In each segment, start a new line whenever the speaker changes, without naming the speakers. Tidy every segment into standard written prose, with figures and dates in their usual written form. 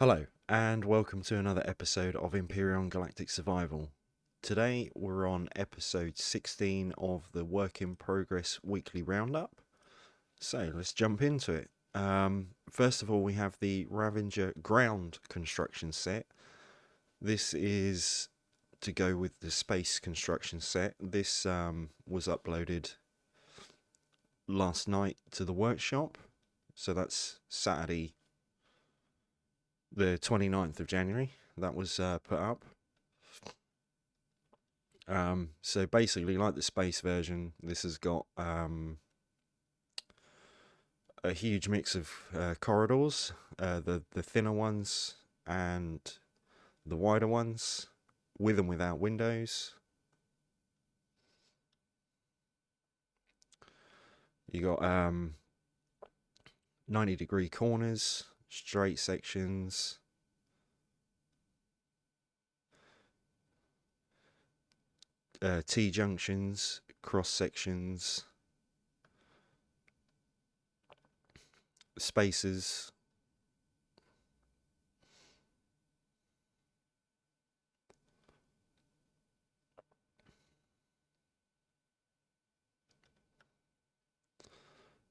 Hello, and welcome to another episode of Empyrion Galactic Survival. Today we're on episode 16 of the Work in Progress Weekly Roundup. So let's jump into it. First of all, we have the Ravager ground construction set. This is to go with the space construction set. This was uploaded last night to the workshop, so that's Saturday the 29th of January. That was put up. So basically, like the space version, this has got a huge mix of corridors, the thinner ones and the wider ones, with and without windows. You got 90-degree corners, straight sections, T-junctions, cross sections, spaces.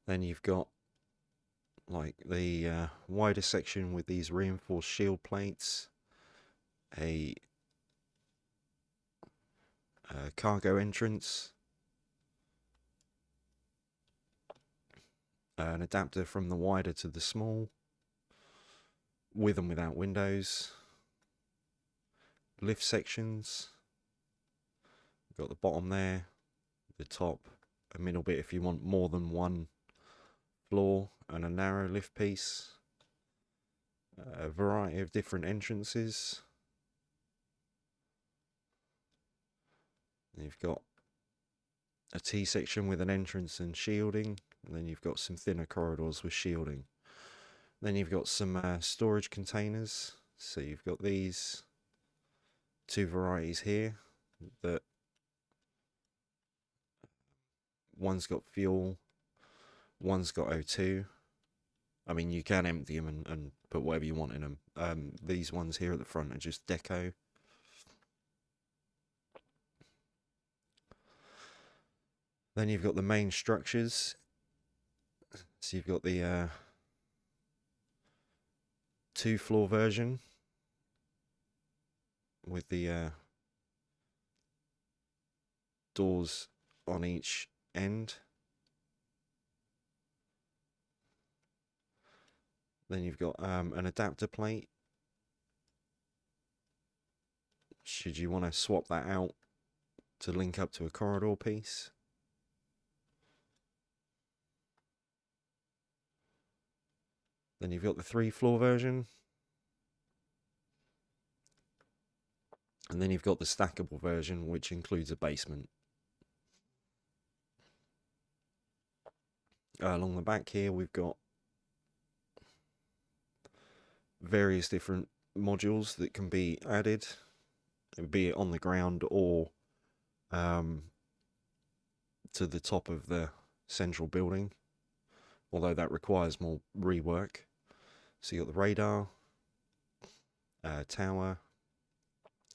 Then you've got like the wider section with these reinforced shield plates, a cargo entrance, an adapter from the wider to the small, with and without windows, lift sections, got the bottom there, the top, a middle bit if you want more than one floor, and a narrow lift piece, a variety of different entrances. You've got a T section with an entrance and shielding, and then you've got some thinner corridors with shielding. Then you've got some storage containers. So you've got these two varieties here, that one's got fuel, one's got O2. I mean, you can empty them and put whatever you want in them. These ones here at the front are just deco. Then you've got the main structures. So you've got the 2-floor version with the doors on each end. Then you've got an adapter plate, should you want to swap that out to link up to a corridor piece. Then you've got the 3-floor version. And then you've got the stackable version, which includes a basement. Along the back here, we've got various different modules that can be added, be it on the ground or to the top of the central building, although that requires more rework. So you got the radar, tower,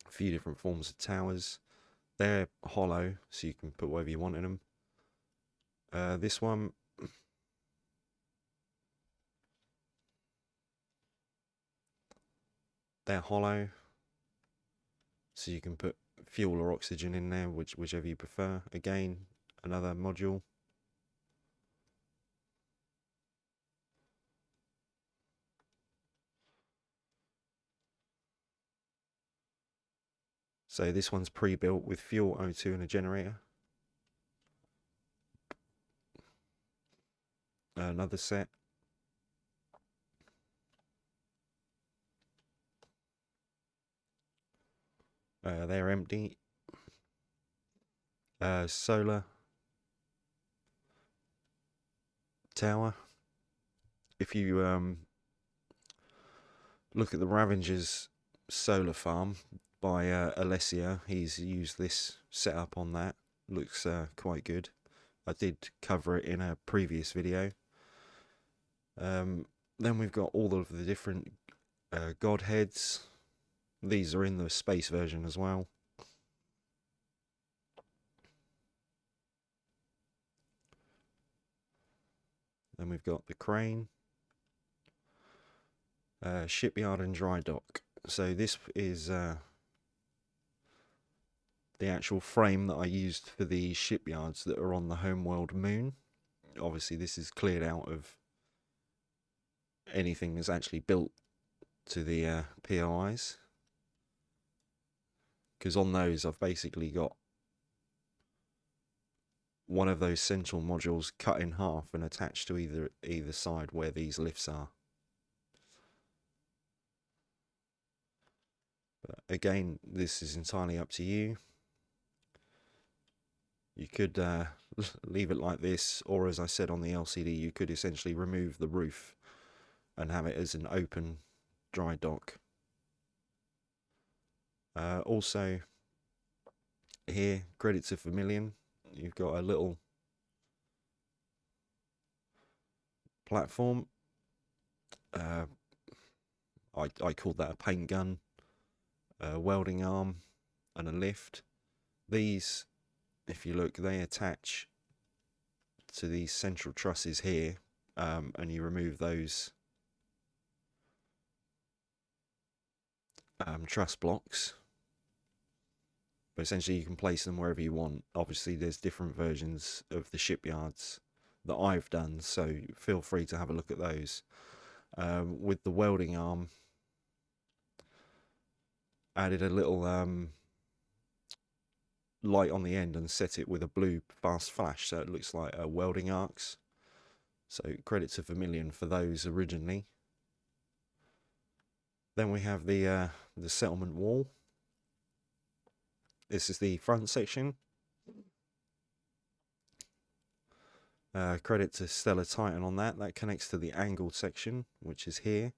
a few different forms of towers. They're hollow, so you can put whatever you want in them. This one, they're hollow, so you can put fuel or oxygen in there, whichever you prefer. Again, another module. So this one's pre-built with fuel, O2 and a generator. Another set. They're empty. Solar tower. If you look at the Ravagers solar farm by Alessio, he's used this setup on that. Looks quite good. I did cover it in a previous video. Then we've got all of the different Godheads. These are in the space version as well. Then we've got the crane, shipyard and dry dock. So this is the actual frame that I used for the shipyards that are on the homeworld moon. Obviously this is cleared out of anything that's actually built to the POIs, because on those I've basically got one of those central modules cut in half and attached to either side where these lifts are. But again, this is entirely up to you. You could leave it like this, or as I said on the LCD, you could essentially remove the roof and have it as an open dry dock. Also, here, credit to Vermilion, you've got a little platform. I called that a paint gun, a welding arm, and a lift. These, if you look, they attach to these central trusses here, and you remove those truss blocks. But essentially you can place them wherever you want. Obviously there's different versions of the shipyards that I've done, so feel free to have a look at those. With the welding arm, added a little light on the end and set it with a blue fast flash, so it looks like welding arcs. So credit to Vermilion for those originally. Then we have the settlement wall. This is the front section. Credit to Stellar Titan on that. That connects to the angled section, which is here.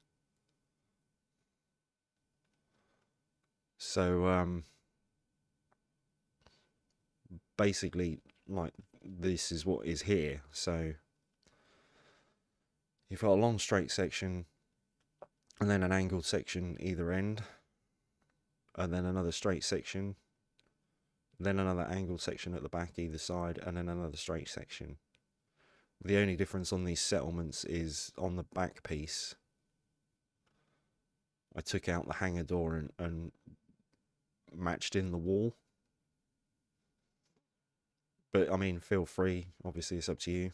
So basically, like, this is what is here. So you've got a long straight section, and then an angled section either end, and then another straight section, then another angled section at the back either side, and then another straight section. The only difference on these settlements is on the back piece. I took out the hangar door and matched in the wall. But I mean, feel free. Obviously, it's up to you.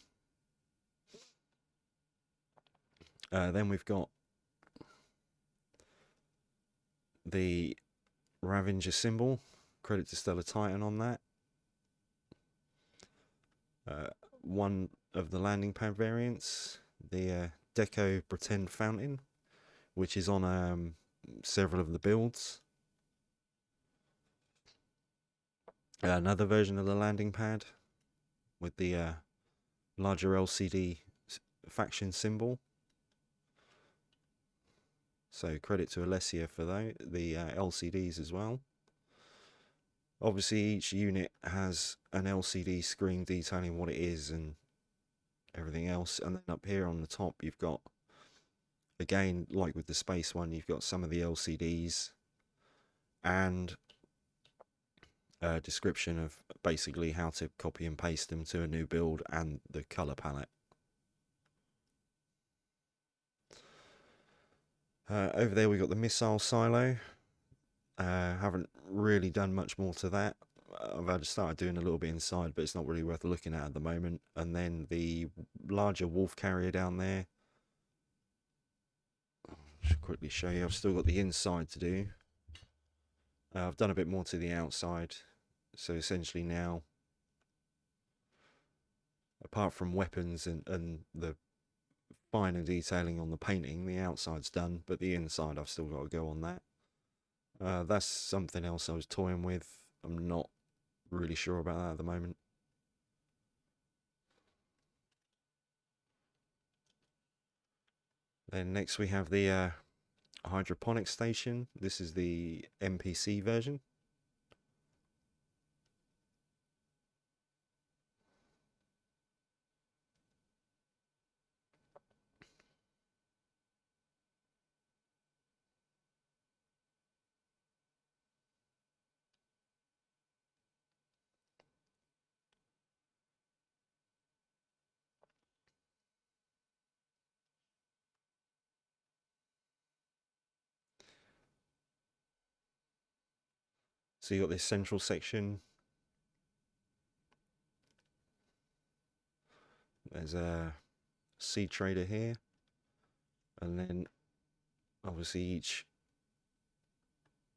Then we've got the Ravager symbol. Credit to Stellar Titan on that. One of the landing pad variants, the Deco Pretend Fountain, which is on several of the builds. Another version of the landing pad with the larger LCD faction symbol. So credit to Alessia for the LCDs as well. Obviously each unit has an LCD screen detailing what it is and everything else. And then up here on the top you've got, again, like with the space one, you've got some of the LCDs and a description of basically how to copy and paste them to a new build and the color palette. Over there we got the missile silo. Haven't really done much more to that. I've started doing a little bit inside, but it's not really worth looking at the moment. And then the larger wolf carrier down there. Should quickly show you. I've still got the inside to do. I've done a bit more to the outside. So essentially now, apart from weapons and the finer detailing on the painting, the outside's done, but the inside I've still got to go on that. That's something else I was toying with. I'm not really sure about that at the moment. Then next we have the Hydroponics station. This is the NPC version. So you got this central section. There's a seed trader here, and then obviously each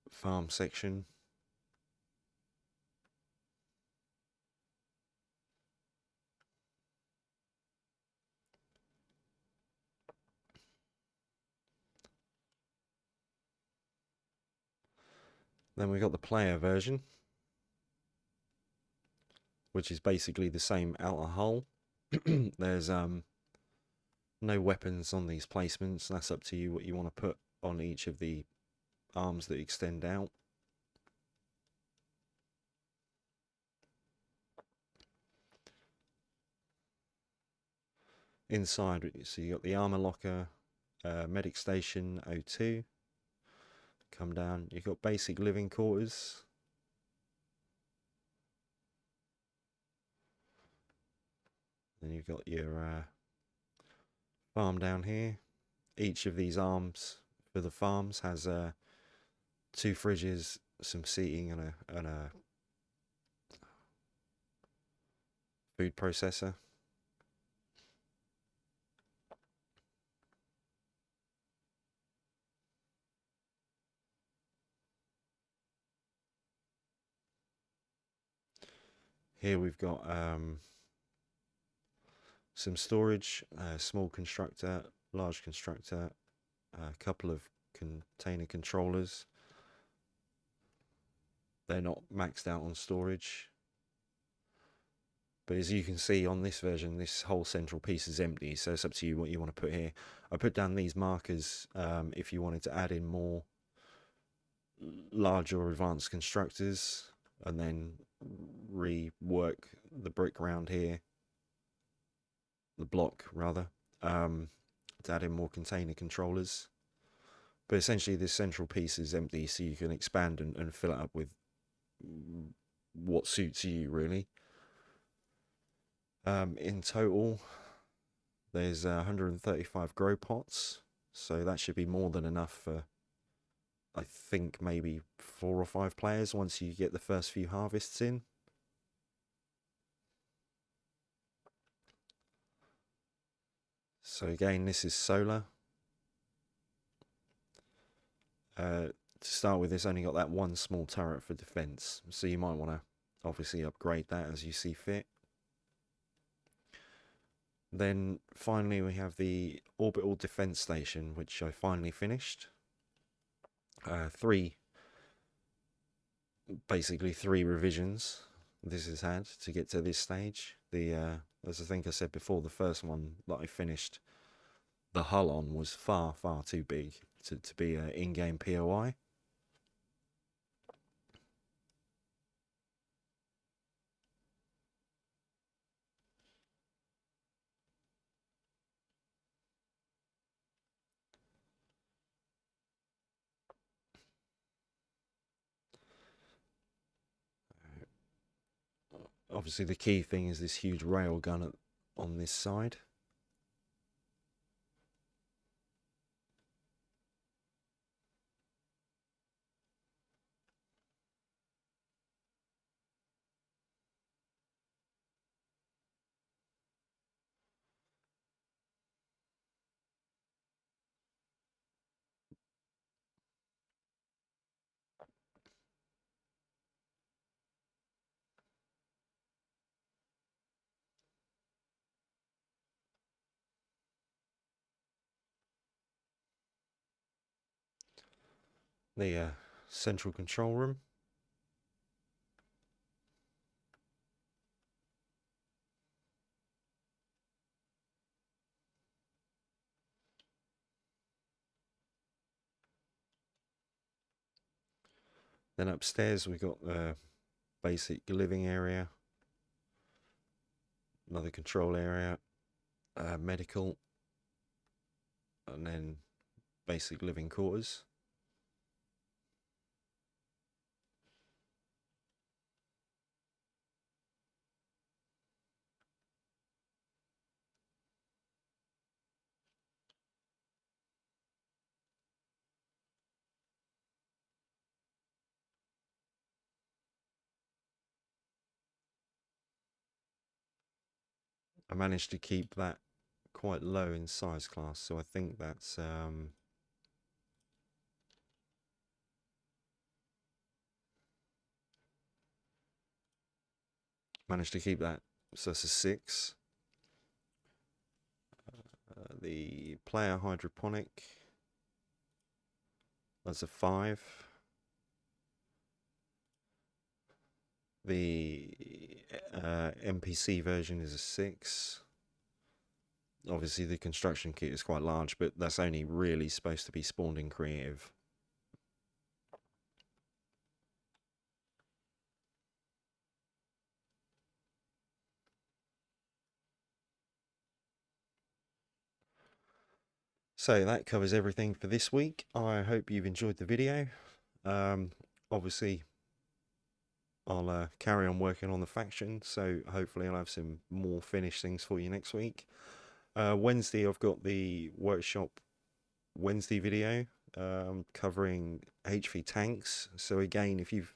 farm section. Then we got the player version, which is basically the same outer hull. There's no weapons on these placements. That's up to you what you want to put on each of the arms that extend out. Inside, so you got the armor locker, medic station O2. Come down, you've got basic living quarters. Then you've got your farm down here. Each of these arms for the farms has 2 fridges, some seating, and a food processor. Here we've got some storage, small constructor, large constructor, a couple of container controllers. They're not maxed out on storage. But as you can see on this version, this whole central piece is empty, so it's up to you what you want to put here. I put down these markers if you wanted to add in more large or advanced constructors, and then rework the brick around here, the block rather, to add in more container controllers. But essentially this central piece is empty, so you can expand and fill it up with what suits you, really. In total, there's 135 grow pots, so that should be more than enough for, I think, maybe 4 or 5 players once you get the first few harvests in. So again, this is solar. To start with, it's only got that one small turret for defense, so you might want to obviously upgrade that as you see fit. Then finally we have the Orbital Defence Station, which I finally finished. Basically three revisions this has had to get to this stage. As I think I said before, the first one that I finished, the hull on, was far too big to be an in-game POI. Obviously the key thing is this huge rail gun on this side. The central control room. Then upstairs we got the basic living area, another control area, medical, and then basic living quarters. I managed to keep that quite low in size class, so I think that's managed to keep that, so that's a 6. The player hydroponic, that's a 5. The NPC version is a 6. Obviously the construction kit is quite large, but that's only really supposed to be spawned in creative. So that covers everything for this week. I hope you've enjoyed the video. Obviously I'll carry on working on the faction, so hopefully I'll have some more finished things for you next week. Wednesday I've got the workshop Wednesday video covering HV tanks. So again, if you've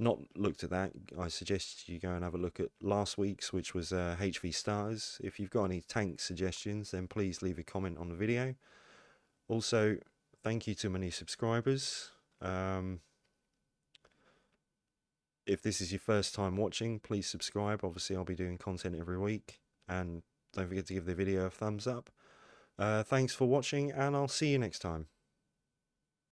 not looked at that, I suggest you go and have a look at last week's, which was HV starters. If you've got any tank suggestions, then please leave a comment on the video. Also, thank you to my new subscribers. If this is your first time watching, please subscribe. Obviously I'll be doing content every week, and don't forget to give the video a thumbs up. Thanks for watching, and I'll see you next time.